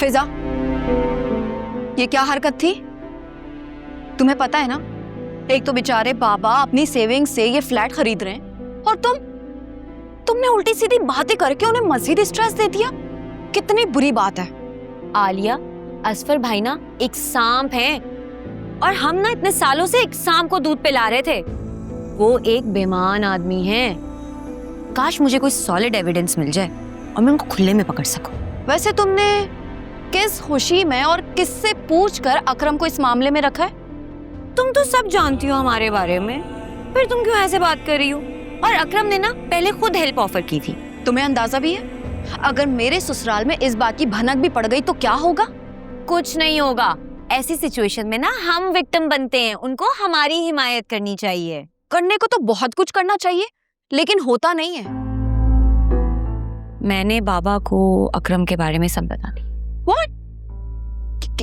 फिजा, ये क्या हरकत थी? तुम्हें पता है ना, एक तो बेचारे बाबा अपनी सेविंग से ये फ्लैट खरीद रहे हैं और तुमने उल्टी सीधी बातें करके उन्हें मजीद स्ट्रेस दे दिया। कितनी बुरी बात है। आलिया, असफर भाई ना एक सांप है और हम ना इतने सालों से एक सांप को दूध पिला रहे थे। वो एक बेईमान आदमी है। काश मुझे कोई सॉलिड एविडेंस मिल जाए और मैं उनको खुले में पकड़ सकूं। वैसे तुमने किस खुशी में और किससे पूछकर अकरम को इस मामले में रखा है? तुम तो सब जानती हो हमारे बारे में, फिर तुम क्यों ऐसे बात कर रही हो? और अकरम ने ना पहले खुद हेल्प ऑफर की थी। तुम्हें अंदाजा भी है अगर मेरे ससुराल में इस बात की भनक भी पड़ गई तो क्या होगा? कुछ नहीं होगा। ऐसी सिचुएशन में ना हम विक्टिम बनते हैं, उनको हमारी हिमायत करनी चाहिए। करने को तो बहुत कुछ करना चाहिए लेकिन होता नहीं है। मैंने बाबा को अकरम के बारे में सब बता दी। What?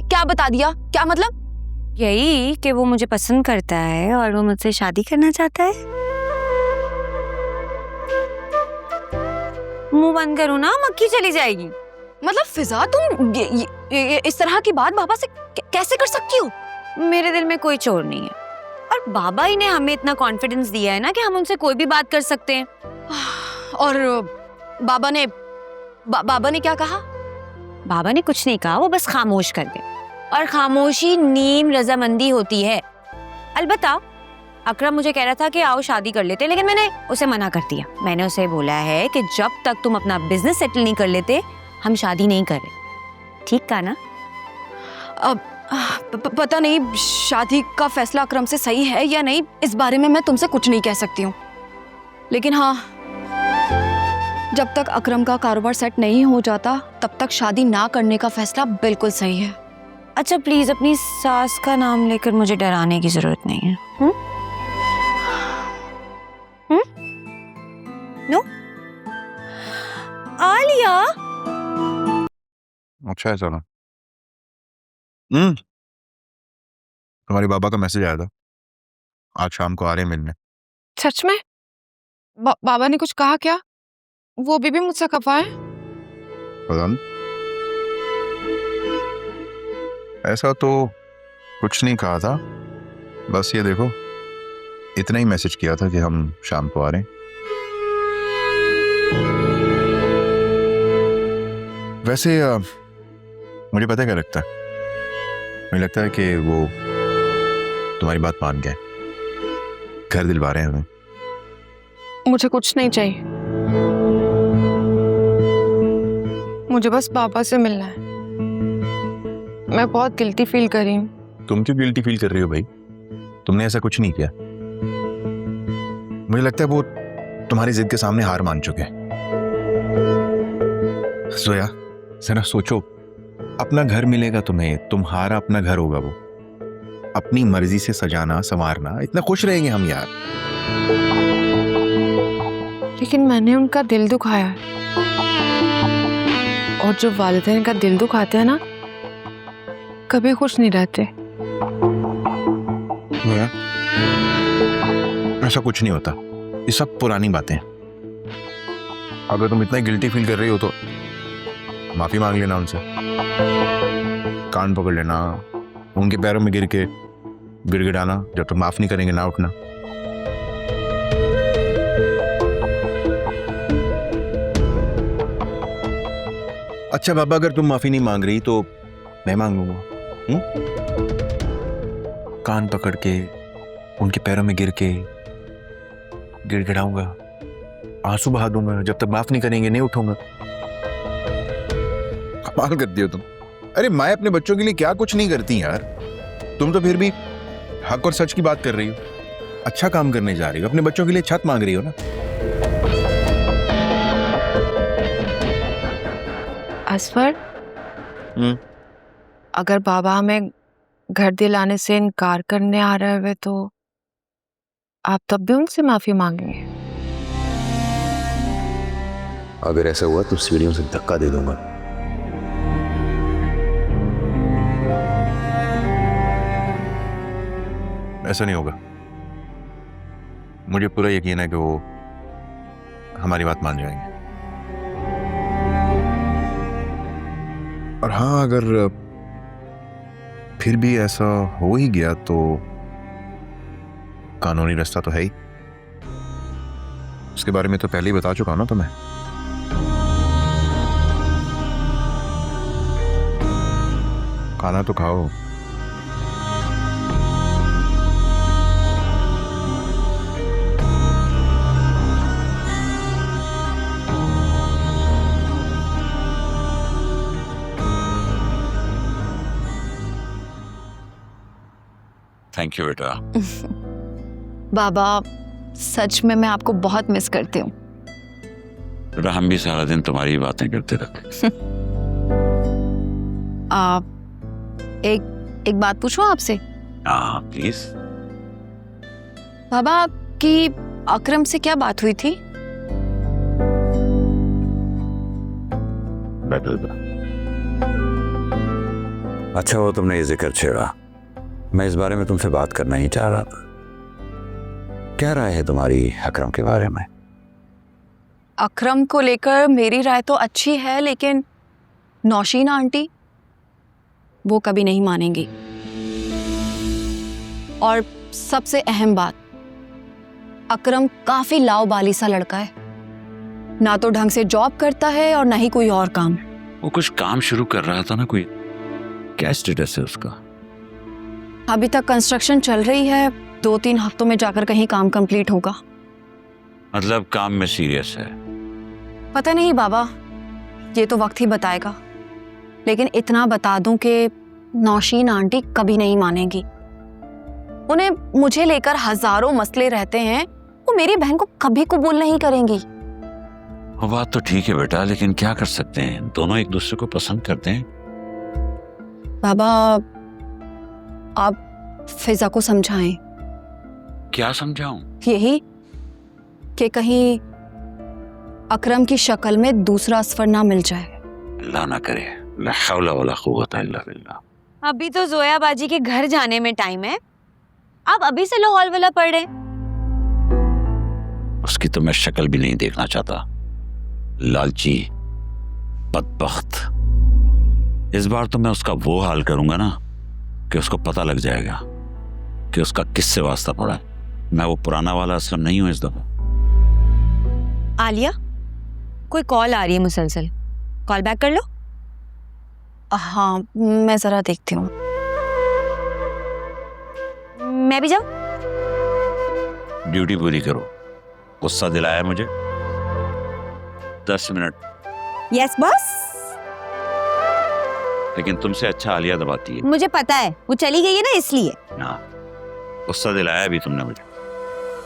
क्या बता दिया? क्या मतलब? यही कि वो मुझे पसंद करता है और वो मुझसे शादी करना चाहता है। मुंह बंद करो ना, मक्खी चली जाएगी। मतलब फिजा, तुम ये इस तरह की बात बाबा से कैसे कर सकती हो? मेरे दिल में कोई चोर नहीं है और बाबा ही ने हमें इतना कॉन्फिडेंस दिया है ना कि हम उनसे कोई भी बात कर सकते हैं। और बाबा ने क्या कहा? बाबा ने कुछ नहीं कहा, वो बस खामोश कर गए। और खामोशी नीम रजामंदी होती है। अलबत्ता अकरम मुझे कह रहा था कि आओ शादी कर लेते, लेकिन मैंने उसे मना कर दिया। मैंने उसे बोला है कि जब तक तुम अपना बिजनेस सेटल नहीं कर लेते हम शादी नहीं कर रहे। ठीक कहा ना? अब पता नहीं शादी का फैसला अकरम से सही है या नहीं, इस बारे में मैं तुमसे कुछ नहीं कह सकती हूँ। लेकिन हाँ, जब तक अकरम का कारोबार सेट नहीं हो जाता तब तक शादी ना करने का फैसला बिल्कुल सही है। अच्छा प्लीज अपनी सास का नाम लेकर मुझे डराने की जरूरत नहीं है। नो आलिया। अच्छा है, चलो। तुम्हारे बाबा का मैसेज आया था, आज शाम को आ रहे हैं मिलने। सच में? बाबा ने कुछ कहा क्या? वो भी मुझसे खफा है? पता नहीं, ऐसा तो कुछ नहीं कहा था, बस ये देखो इतना ही मैसेज किया था कि हम शाम को आ रहे हैं। वैसे मुझे पता है क्या लगता है, मुझे लगता है कि वो तुम्हारी बात मान गए, घर दिलवा रहे हैं हमें। मुझे कुछ नहीं चाहिए, मुझे बस पापा से मिलना है। मैं बहुत गिल्टी फील कर रही हूँ। तुम क्यों गिल्टी फील कर रही हो भाई? तुमने ऐसा कुछ नहीं किया। मुझे लगता है वो तुम्हारी जिद के सामने हार मान चुके हैं। सोया जरा सोचो, अपना घर मिलेगा तुम्हें, तुम्हारा अपना घर होगा, वो अपनी मर्जी से सजाना संवारना, इतना खुश रहेंगे हम यार। लेकिन मैंने उनका दिल दुखाया है, और जो वालिदैन का दिल दुखाते हैं ना, कभी खुश नहीं रहते। ऐसा कुछ नहीं होता, ये सब पुरानी बातें हैं। अगर तुम इतना गिल्टी फील कर रही हो तो माफी मांग लेना उनसे, कान पकड़ लेना, उनके पैरों में गिर के गिड़गिड़ाना, जब तक माफ नहीं करेंगे ना उठना। अच्छा बाबा, अगर तुम माफी नहीं मांग रही तो मैं मांग लूंगा। कान पकड़ के उनके पैरों में गिर के गिड़गिड़ाऊंगा, आंसू बहा दूंगा, जब तक माफ नहीं करेंगे नहीं उठूंगा। कमाल करती हो तुम। अरे माँ अपने बच्चों के लिए क्या कुछ नहीं करती यार, तुम तो फिर भी हक और सच की बात कर रही हो। अच्छा काम करने जा रही हो, अपने बच्चों के लिए छत मांग रही हो ना। असफर, अगर बाबा हमें घर दिलाने से इनकार करने आ रहे हुए तो आप तब भी उनसे माफी मांगेंगे? अगर ऐसा हुआ तो सीढ़ियों से धक्का दे दूंगा। ऐसा नहीं होगा, मुझे पूरा यकीन है कि वो हमारी बात मान जाएंगे। और हाँ, अगर फिर भी ऐसा हो ही गया तो कानूनी रास्ता तो है ही। उसके बारे में तो पहले ही बता चुका हूं ना तुम्हें। खाना तो खाओ। थैंक यू बेटा। बाबा सच में मैं आपको बहुत मिस करती हूँ। बेटा हम भी सारा दिन तुम्हारी बातें करते रहते। एक बात पूछूं आपसे? हाँ प्लीज। बाबा आपकी अकरम से क्या बात हुई थी? बैठो बेटा। अच्छा वो तुमने ये जिक्र छेड़ा, मैं इस बारे में तुमसे बात करना ही चाह रहा था। क्या राय है तुम्हारी अकरम के बारे में? अकरम को लेकर मेरी राय तो अच्छी है, लेकिन नौशीन आंटी वो कभी नहीं मानेंगी। और सबसे अहम बात, अकरम काफी लाओबाली सा लड़का है, ना तो ढंग से जॉब करता है और ना ही कोई और काम। वो कुछ काम शुरू कर रहा था ना, कोई क्या स्टेटस है उसका? अभी तक कंस्ट्रक्शन चल रही है, 2-3 हफ्तों में जाकर कहीं काम कंप्लीट होगा। मतलब काम में सीरियस है? पता नहीं बाबा, ये तो वक्त ही बताएगा। लेकिन इतना बता दूं कि नौशीन आंटी कभी नहीं मानेगी। उन्हें मुझे लेकर हजारों मसले रहते हैं, वो मेरी बहन को कभी कबूल नहीं करेंगी। वो बात तो ठीक है बेटा, लेकिन क्या कर सकते हैं, दोनों एक दूसरे को पसंद करते हैं। बाबा आप फिजा को समझाएं। क्या समझाऊं? यही कि कहीं अकरम की शक्ल में दूसरा असफर ना मिल जाए। अल्लाह ना करे, ला हौला वला कुव्वता इल्ला बिल्लाह। अभी तो जोया बाजी के घर जाने में टाइम है, आप अभी से लो हॉल वाला पढ़ रहे। उसकी तो मैं शक्ल भी नहीं देखना चाहता, लालची बदबख्त। इस बार तो मैं उसका वो हाल करूंगा ना कि उसको पता लग जाएगा कि उसका किससे वास्ता पड़ा है। मैं वो पुराना वाला असलम नहीं हूं इस दफा। आलिया, कोई कॉल आ रही है मुसलसल, कॉल बैक कर लो। हाँ मैं जरा देखती हूँ। मैं भी जाऊं? ड्यूटी पूरी करो। गुस्सा दिलाया मुझे। 10 मिनट। Yes boss. लेकिन तुमसे अच्छा आलिया दबाती है। मुझे पता है, वो चली गई है ना इसलिए। हाँ, गुस्सा दिलाया भी तुमने मुझे।